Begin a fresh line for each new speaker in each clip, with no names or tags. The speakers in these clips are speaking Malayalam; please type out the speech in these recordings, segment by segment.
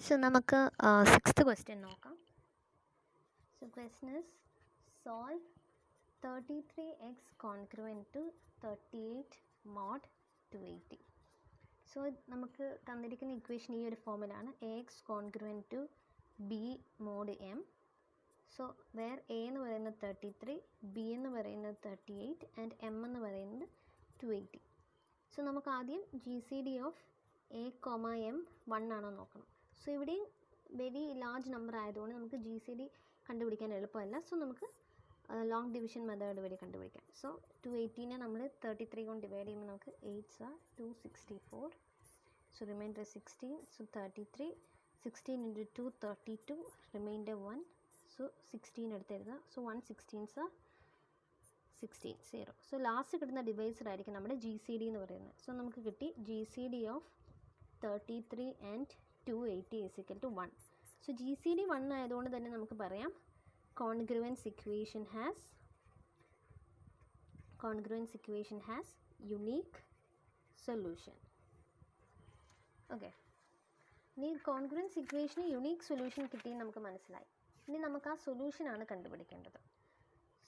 So നമുക്ക് സിക്സ്ത് ക്വസ്റ്റ്യൻ നോക്കാം. So question is solve 33x congruent to 38 mod 280. So നമുക്ക് തന്നിരിക്കുന്ന ഇക്വേഷൻ ഈ ഒരു ഫോമിലാണ്. ax congruent to b mod m. So where a എന്ന് പറയുന്നത് 33, b എന്ന് പറയുന്നത് 38 and m എന്ന് പറയുന്നത് 280. So നമുക്ക് ആദ്യം GCD of a, m 1 ആണോ നോക്കണം. സോ ഇവിടെയും വെരി ലാർജ് നമ്പർ ആയതുകൊണ്ട് നമുക്ക് GCD കണ്ടുപിടിക്കാൻ എളുപ്പമല്ല. സോ നമുക്ക് ലോങ് ഡിവിഷൻ മെത്തേഡ് വഴി കണ്ടുപിടിക്കാം. സോ 280നെ നമ്മൾ 33 കൊണ്ട് ഡിവൈഡ് ചെയ്യുമ്പോൾ നമുക്ക് 8s are 264. So remainder 16. So 33, 16 into 2 32, remainder 1. So 16 എടുത്ത് എഴുതുക. So 116s are 16 0. So last കിട്ടുന്ന ഡിവൈസർ ആയിരിക്കും നമ്മുടെ GCD എന്ന് പറയുന്നത്. സോ നമുക്ക് കിട്ടി GCD of 33 and 280 is equal to 1. So GCD 1 ആയതുകൊണ്ട് തന്നെ നമുക്ക് പറയാം congruence equation has unique solution. Okay. ഇനി കോൺഗ്രുവൻസ് ഇക്വേഷന് യുണീക്ക് സൊല്യൂഷൻ കിട്ടിയെന്ന് നമുക്ക് മനസ്സിലായി. ഇനി നമുക്ക് ആ സൊല്യൂഷനാണ് കണ്ടുപിടിക്കേണ്ടത്.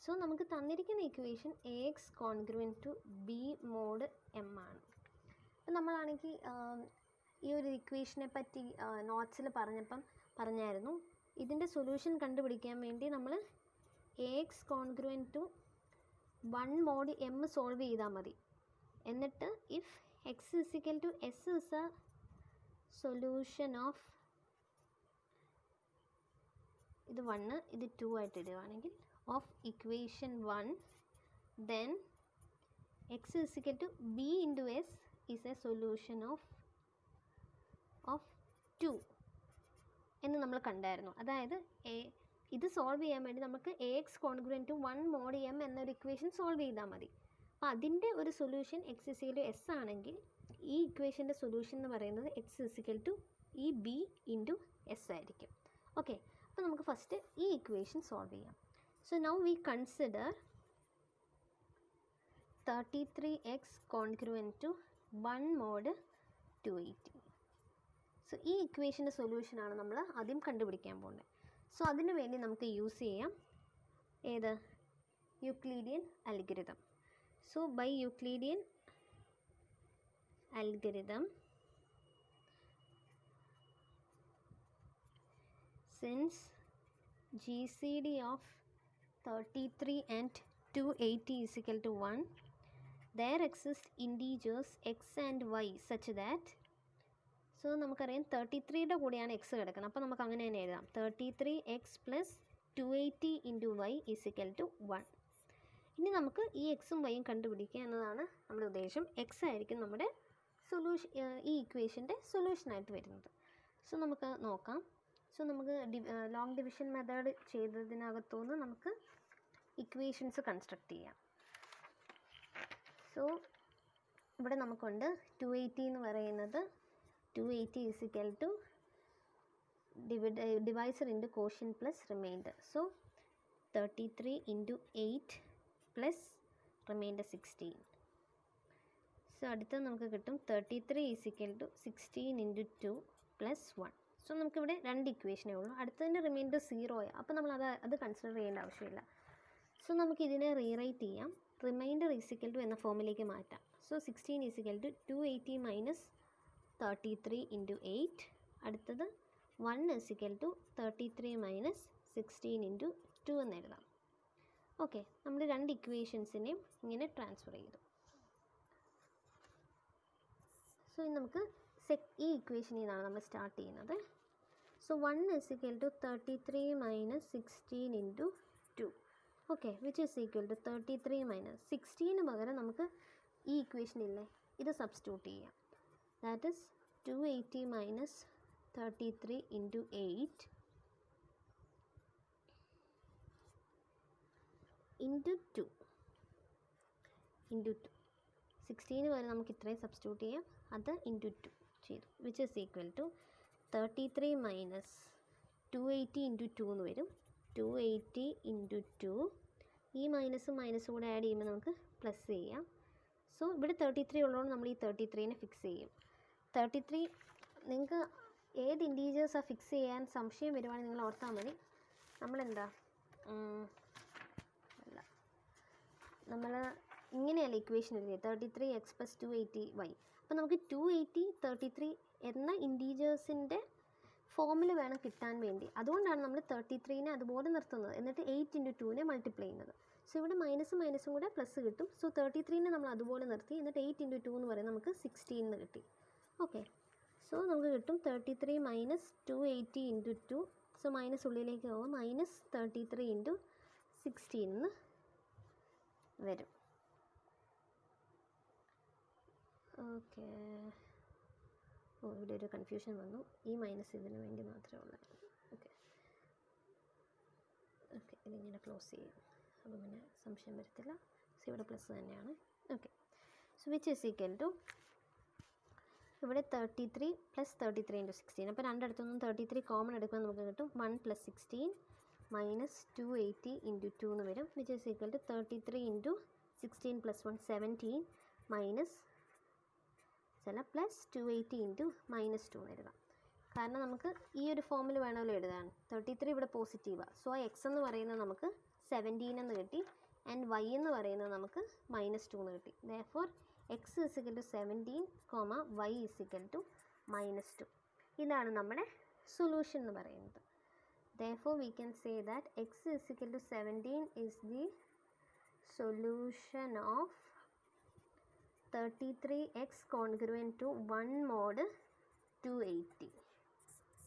സോ നമുക്ക് തന്നിരിക്കുന്ന equation AX congruent to B mod M ആണ്. അപ്പം നമ്മളാണെങ്കിൽ ഈ ഒരു ഇക്വേഷനെ പറ്റി നോട്ട്സിൽ പറഞ്ഞായിരുന്നു. ഇതിൻ്റെ സൊല്യൂഷൻ കണ്ടുപിടിക്കാൻ വേണ്ടി നമ്മൾ AX congruent to 1 mod M solve ചെയ്താൽ മതി. എന്നിട്ട് if X is equal to S is a solution of ഇത് 1 ഇത് 2 ആയിട്ട് ഇടുകയാണെങ്കിൽ of equation 1 then X is equal to B into S is a solution of 2 എന്ന് നമ്മൾ കണ്ടായിരുന്നു. അതായത് ഇത് സോൾവ് ചെയ്യാൻ വേണ്ടി നമുക്ക് AX congruent to 1 mod M എന്നൊരു ഇക്വേഷൻ സോൾവ് ചെയ്താൽ മതി. അപ്പോൾ അതിൻ്റെ ഒരു solution X is equal to S ആണെങ്കിൽ ഈ ഇക്വേഷൻ്റെ സൊല്യൂഷൻ എന്ന് പറയുന്നത് X ഇസിക്കൽ ടു ഈ B ഇൻറ്റു S ആയിരിക്കും. ഓക്കെ, അപ്പോൾ നമുക്ക് ഫസ്റ്റ് ഈ ഇക്വേഷൻ സോൾവ് ചെയ്യാം. So now we consider 33x congruent to 1 mod 280. സോ ഈ ഇക്വേഷൻ്റെ സൊല്യൂഷനാണ് നമ്മൾ ആദ്യം കണ്ടുപിടിക്കാൻ പോകുന്നത്. സോ അതിന് വേണ്ടി നമുക്ക് യൂസ് ചെയ്യാം ഏത് യൂക്ലിഡിയൻ അൽഗോരിതം. So by Euclidean algorithm, since GCD of 33 and 280 is equal to 1, there exist integers x and y such that, so നമുക്കറിയാം 33യുടെ കൂടെയാണ് x കിടക്കുന്നത്. അപ്പോൾ നമുക്ക് അങ്ങനെ തന്നെ എഴുതാം 33x plus 280 into y is equal to 1. ഇനി നമുക്ക് ഈ എക്സും വൈയും കണ്ടുപിടിക്കുക എന്നതാണ് നമ്മുടെ ഉദ്ദേശം. എക്സ് ആയിരിക്കും നമ്മുടെ സൊല്യൂഷൻ, ഈ ഇക്വേഷൻ്റെ സൊല്യൂഷനായിട്ട് വരുന്നത്. സോ നമുക്ക് നോക്കാം. സോ നമുക്ക് ലോങ് ഡിവിഷൻ മെത്തേഡ് ചെയ്തതിനകത്തുനിന്ന് നമുക്ക് ഇക്വേഷൻസ് കൺസ്ട്രക്ട് ചെയ്യാം. സോ ഇവിടെ നമുക്കുണ്ട് 280 എന്ന് പറയുന്നത് 280 is equal to divisor into quotient plus remainder. So 33 into 8 plus remainder 16. So അടുത്തത് നമുക്ക് കിട്ടും 33 is equal to 16 into 2 plus 1. So നമുക്കിവിടെ രണ്ട് ഇക്വേഷനേ ഉള്ളൂ. അടുത്തതിൻ്റെ റിമൈൻഡർ 0 അപ്പോൾ നമ്മൾ അത് കൺസിഡർ ചെയ്യേണ്ട ആവശ്യമില്ല. സോ നമുക്കിതിനെ റീറൈറ്റ് ചെയ്യാം. റിമൈൻഡർ ഈസ് ഈക്വൽ ടു എന്ന ഫോമിലേക്ക് മാറ്റാം. So 16 is equal to 280 minus 33 into 8. അടുത്തത് 1 is equal to 33 minus 16 into 2 എന്ന് എഴുതാം. ഓക്കെ, നമ്മൾ രണ്ട് ഇക്വേഷൻസിനെയും ഇങ്ങനെ ട്രാൻസ്ഫർ ചെയ്തു. സോ ഇനി നമുക്ക് ഈ ഇക്വേഷനിൽ നിന്നാണ് നമ്മൾ സ്റ്റാർട്ട് ചെയ്യുന്നത്. So 1 is equal to 33 minus 16 into 2. Okay, which is equal to 33 minus 16 പകരം നമുക്ക് ഈ ഇക്വേഷനില്ലേ ഇത് സബ്സ്റ്റിറ്റ്യൂട്ട് ചെയ്യാം. That is 280 minus 33 into 8 into 2 16 വരെ നമുക്ക് ഇത്രയും സബ്സ്റ്റിറ്റ്യൂട്ട് ചെയ്യാം. അത് ഇൻറ്റു 2 ചെയ്തു, which is equal to 33 minus 280 into 2 എന്ന് വരും. 280 ഇൻറ്റു 2, ഈ മൈനസും കൂടെ ആഡ് ചെയ്യുമ്പോൾ നമുക്ക് പ്ലസ് ചെയ്യാം. സോ ഇവിടെ 33 ഉള്ളതുകൊണ്ട് നമ്മൾ ഈ 33നെ ഫിക്സ് ചെയ്യും. 33 നിങ്ങൾക്ക് ഏത് ഇൻറ്റീജേഴ്സാണ് ഫിക്സ് ചെയ്യാൻ സംശയം വരുവാണെങ്കിൽ നിങ്ങൾ ഓർത്താൽ മതി. നമ്മളെന്താ അല്ല നമ്മൾ ഇങ്ങനെയല്ല ഇക്വേഷൻ എഴുതിയത് 33x + 280y. അപ്പോൾ നമുക്ക് 280 33 എന്ന ഇൻറ്റീജേഴ്സിൻ്റെ ഫോമിൽ വേണം കിട്ടാൻ വേണ്ടി. അതുകൊണ്ടാണ് നമ്മൾ 33നെ അതുപോലെ നിർത്തുന്നത്, എന്നിട്ട് 8 × 2നെ മൾട്ടിപ്ലൈ ചെയ്യുന്നത്. സോ ഇവിടെ മൈനസും കൂടെ പ്ലസ് കിട്ടും. സോ 33നെ നമ്മൾ അതുപോലെ നിർത്തി, എന്നിട്ട് 8 × 2 എന്ന് പറയുന്നത് നമുക്ക് 16 എന്ന് കിട്ടി. ഓക്കെ, സോ നമുക്ക് കിട്ടും 33 - 280 × 2. സോ മൈനസ് ഉള്ളിലേക്ക് പോകും, -33 × 16 എന്ന് വരും. ഓക്കെ, ഇവിടെ ഒരു കൺഫ്യൂഷൻ വന്നു. ഈ മൈനസ് ഇതിന് വേണ്ടി മാത്രമേ ഉള്ളായിരുന്നു. ഓക്കെ, ഇതിങ്ങനെ ക്ലോസ് ചെയ്യും, അപ്പോൾ പിന്നെ സംശയം വരത്തില്ല. സോ ഇവിടെ പ്ലസ് തന്നെയാണ്. Okay, so which is equal to ഇവിടെ 33 + 33 × 16. അപ്പോൾ രണ്ടിടത്തുനിന്നും 33 കോമൺ എടുക്കുമ്പോൾ നമുക്ക് കിട്ടും 1 + 16 - 280 × 2 എന്ന് വരും. വിച്ച് ഈസ് ഈക്വൽ ടു 33 × 16 + 1 17 +280 × -2 എന്ന് എഴുതാം. കാരണം നമുക്ക് ഈ ഒരു ഫോമിൽ വേണമല്ലോ എഴുതാൻ. 33 ഇവിടെ പോസിറ്റീവാണ്. സോ എക്സ് എന്ന് പറയുന്നത് നമുക്ക് 17 എന്ന് കിട്ടി, ആൻഡ് വൈ എന്ന് പറയുന്നത് നമുക്ക് -2 എന്ന് കിട്ടി. Therefore x = 17, y = -2. ഇതാണ് നമ്മുടെ സൊല്യൂഷൻ എന്ന് പറയുന്നത്. Therefore we can say that x = 17 is the solution of 33x congruent to 1 mod 280.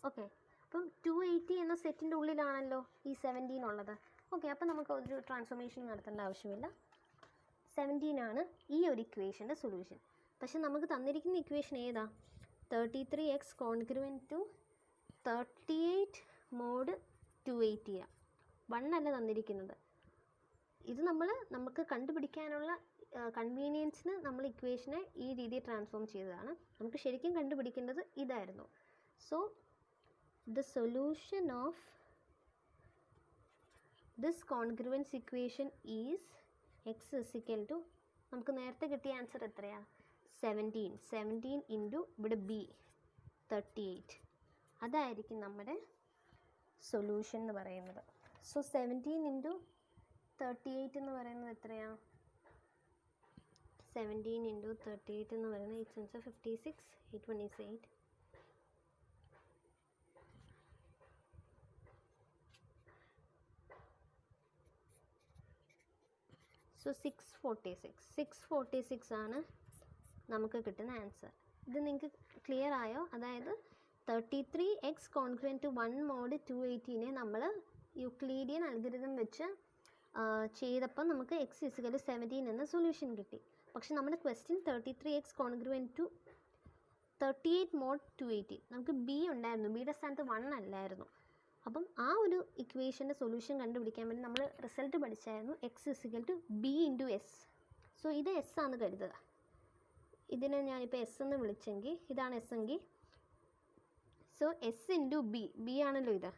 Okay, അപ്പം 280 എന്ന സെറ്റിൻ്റെ ഉള്ളിലാണല്ലോ ഈ 17 ഉള്ളത്. ഓക്കെ, അപ്പം നമുക്ക് ഒരു ട്രാൻസ്ഫോർമേഷൻ നടത്തേണ്ട ആവശ്യമില്ല. 17 ആണ് ഈ ഒരു ഇക്വേഷൻ്റെ സൊല്യൂഷൻ. പക്ഷെ നമുക്ക് തന്നിരിക്കുന്ന ഇക്വേഷൻ ഏതാ? 33x congruent to 38 mod 280 ആണ്. 1 അല്ല തന്നിരിക്കുന്നത്. ഇത് നമുക്ക് കണ്ടുപിടിക്കാനുള്ള കൺവീനിയൻസിന് നമ്മൾ ഇക്വേഷനെ ഈ രീതിയിൽ ട്രാൻസ്ഫോം ചെയ്തതാണ്. നമുക്ക് ശരിക്കും കണ്ടുപിടിക്കേണ്ടത് ഇതായിരുന്നു. So the solution of this congruence equation is x = നമുക്ക് നേരത്തെ കിട്ടിയ ആൻസർ എത്രയാണ്? 17 ഇൻറ്റു ഇവിടെ b 38. അതായിരിക്കും നമ്മുടെ സൊല്യൂഷൻ എന്ന് പറയുന്നത്. സോ 17 × 38 എന്ന് പറയുന്നത് എത്രയാണ്? 17 × 38 എന്ന് പറയുന്നത് 8 × 56, 8 1 is 8. സോ 646 ആണ് നമുക്ക് കിട്ടുന്ന ആൻസർ. ഇത് നിങ്ങൾക്ക് ക്ലിയർ ആയോ? അതായത് 33x congruent to 1 mod 280നെ നമ്മൾ യൂക്ലീഡിയൻ അൽഗോരിതം വെച്ച് ചെയ്തപ്പോൾ നമുക്ക് x = 17 എന്ന സൊല്യൂഷൻ കിട്ടി. പക്ഷെ നമ്മുടെ question 33x congruent to 38 mod 280. നമുക്ക് ബി ഉണ്ടായിരുന്നു, ബിയുടെ സ്ഥാനത്ത് 1 അല്ലായിരുന്നു. അപ്പം ആ ഒരു ഇക്വേഷൻ്റെ സൊല്യൂഷൻ കണ്ടുപിടിക്കാൻ വേണ്ടി നമ്മൾ റിസൾട്ട് പഠിച്ചായിരുന്നു x = b × s. സോ ഇത് s ആണെന്ന് കരുതുക. ഇതിനെ ഞാനിപ്പോൾ s എന്ന് വിളിച്ചെങ്കിൽ ഇതാണ് s എങ്കിൽ, സോ s × b ആണല്ലോ ഇത്.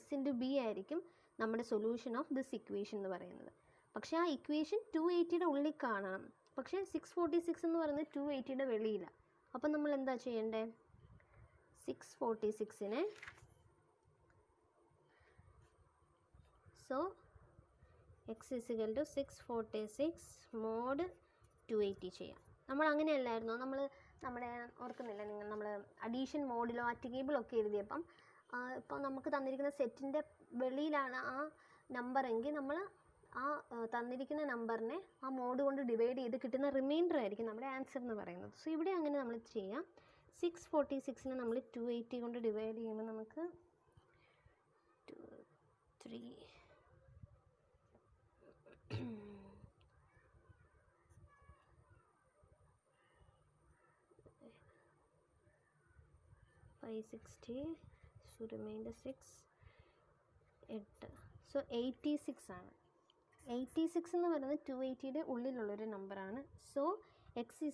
s × b ആയിരിക്കും നമ്മുടെ സൊല്യൂഷൻ ഓഫ് ദിസ് ഇക്വേഷൻ എന്ന് പറയുന്നത്. പക്ഷേ ആ ഇക്വേഷൻ 280യുടെ ഉള്ളിൽ കാണണം. പക്ഷേ 646 എന്ന് പറയുന്നത് 280യുടെ വെളിയില്ല. അപ്പം നമ്മൾ എന്താ ചെയ്യേണ്ടത്? 646നെ സോ x = 646 mod 280 ചെയ്യാം. നമ്മൾ അങ്ങനെയല്ലായിരുന്നോ നമ്മുടെ ഓർക്കുന്നില്ല നിങ്ങൾ? നമ്മൾ അഡീഷൻ മോഡിലോ അറ്റിഗേബിളൊക്കെ എഴുതിയപ്പം ഇപ്പോൾ നമുക്ക് തന്നിരിക്കുന്ന സെറ്റിൻ്റെ വെളിയിലാണ് ആ നമ്പർ എങ്കിൽ നമ്മൾ ആ തന്നിരിക്കുന്ന നമ്പറിനെ ആ മോഡ് കൊണ്ട് ഡിവൈഡ് ചെയ്ത് കിട്ടുന്ന റിമൈൻഡർ ആയിരിക്കും നമ്മുടെ ആൻസർ എന്ന് പറയുന്നത്. സോ ഇവിടെ അങ്ങനെ നമ്മൾ ചെയ്യാം. 646നെ നമ്മൾ 280 കൊണ്ട് ഡിവൈഡ് ചെയ്യുമ്പോൾ നമുക്ക് 2 3 560, so remainder 6 8. സോ 86 ആണ്. 86 എന്ന് പറയുന്നത് 280യുടെ ഉള്ളിലുള്ളൊരു നമ്പറാണ്. സോ x =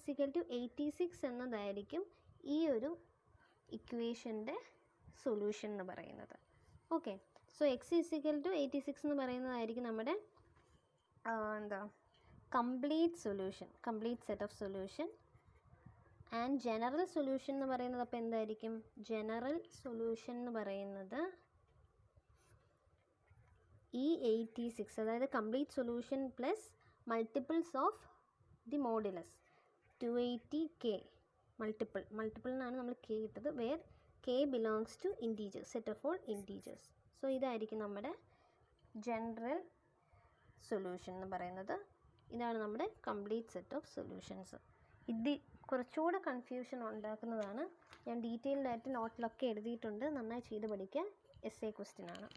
86 എന്നതായിരിക്കും ഈ ഒരു ഇക്വേഷൻ്റെ സൊല്യൂഷൻ എന്ന് പറയുന്നത്. ഓക്കെ, സോ x = 86 എന്ന് പറയുന്നതായിരിക്കും നമ്മുടെ complete solution, complete set of solution. And general solution എന്ന് പറയുന്നത് അപ്പോൾ എന്തായിരിക്കും? ജനറൽ സൊല്യൂഷൻ എന്ന് പറയുന്നത് E86, അതായത് complete solution plus multiples of the modulus 280k multiple എന്നാണ് നമ്മൾ k ഇട്ടത്, where k belongs to integers, set of all integers. So ഇതായിരിക്കും നമ്മുടെ ജനറൽ സൊല്യൂഷൻ എന്ന് പറയുന്നത്. ഇതാണ് നമ്മുടെ കംപ്ലീറ്റ് സെറ്റ് ഓഫ് സൊല്യൂഷൻസ്. ഇത് കുറച്ചുകൂടെ കൺഫ്യൂഷൻ ഉണ്ടാക്കുന്നതാണ്. ഞാൻ ഡീറ്റെയിൽഡ് ആയിട്ട് നോട്ടിലൊക്കെ എഴുതിയിട്ടുണ്ട്, നന്നായി ചെയ്ത് പഠിക്കുക. essay ക്വസ്റ്റ്യൻ ആണ്.